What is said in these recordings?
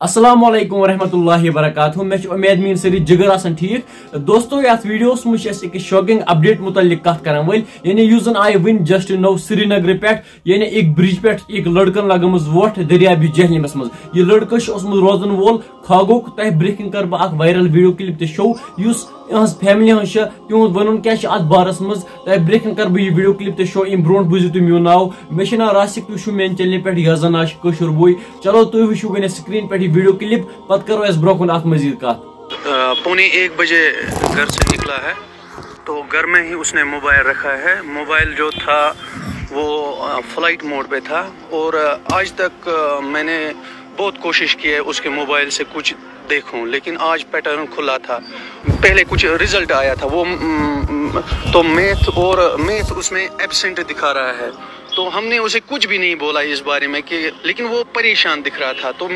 अस्सलाम वालेकुम वरहमतुल्लाहि वबरकातुहू। मे उम्मीद मीन सारी जगर आसन ठीक। दोस्तों यथ वीडियोस मुझ एक शॉकिंग अपडेट मुतल्लिक कत करन वल यानी युस जन आय वन जस्ट नो श्रीनगर पे यानी एक ब्रिज पे एक लड़कन लगमज वोट दरियाबी जहलमस मज। यह लड़का रोजन वोल खागो तह ब्रेकिंग कर बह वायरल वीडियो क्लिप तो शो युस फैमिली तुद वन क्या बारस मज तह ब्रेकिंग कर यह वीडियो क्लिप तो शो अम ब्रो बूझो तुम मोन नाव मे नाव रासिक तुम मेन चैनल पे यह जन आशर बोई। चलो तुम वुचो वन स्क्रीन पे वीडियो क्लिप पत करो अस ब्रो अत मजीद कत। 1:15 बजे घर से निकला है तो घर में ही उसने मोबाइल रखा है। मोबाइल जो था वो फ्लाइट मोड पे था और आज तक मैंने बहुत कोशिश की है उसके मोबाइल से कुछ देखूं, लेकिन आज पैटर्न खुला था। पहले कुछ रिजल्ट आया था वो तो मैथ उसमें एब्सेंट दिखा रहा है, तो हमने उसे कुछ भी नहीं बोला इस बारे में कि, लेकिन वो परेशान दिख रहा था। तो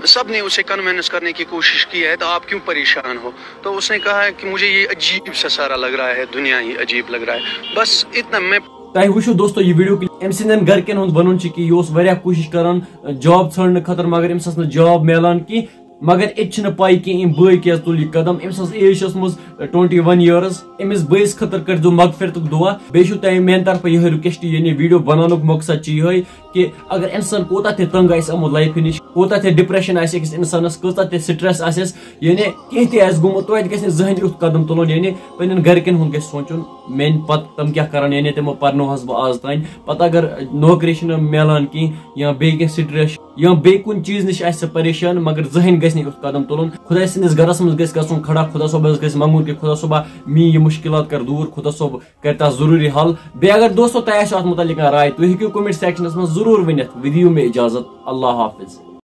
सब ने उसे कन्विंस करने की कोशिश की है तो आप क्यों परेशान हो, तो उसने कहा है कि मुझे ये अजीब सा सारा लग रहा है, दुनिया ही अजीब लग रहा है। बस इतना मैं वो दोस्तों यह वीडियो अम सद गरकन वन कि कोशिश कर जॉब ढूंढने खतर मगर अम्स जॉब मिलान की, मगर ये पाई कि बई क्या तुल यह कदम। अम्स एज 21 ईयर्स। अमिस बस खतर कर मगफिरत दुआ। बेचु तह मेन तरफ यह रिक्वेस्ट यानी वीडियो बनाने मकसद यह कि अगर इंसान कोता तंग आमो लाइफ नश, कोता डिप्रेशन आकिस इंसानस, कोता स्ट्रेस आस यानी कह गुमुत तो गहन युथ कदम तुलन यानी पन्न गरकन हूं सोचुन मेन पत तम क्या कर यानी तमो पर्नोहस बह आज तान पत अगर नौकरी मिलान की या बे स्ट्रेस या बे कुन चीज नश आ परेशान मगर जहन गि कदम तुलन। खुदा सस गरस मज गन खड़ा, खुदा सोबस गि मंगुन कि खुदा सोबा मी यह मुश्किल कर दूर, खुदा सोब कर जरूरी हल। बे अगर दोस्तों तह मुतलिक राय तुम हेकू कमेंट सेक्शनस में जरूर वन। विदियो में इजाजत। अल्लाह हाफिज।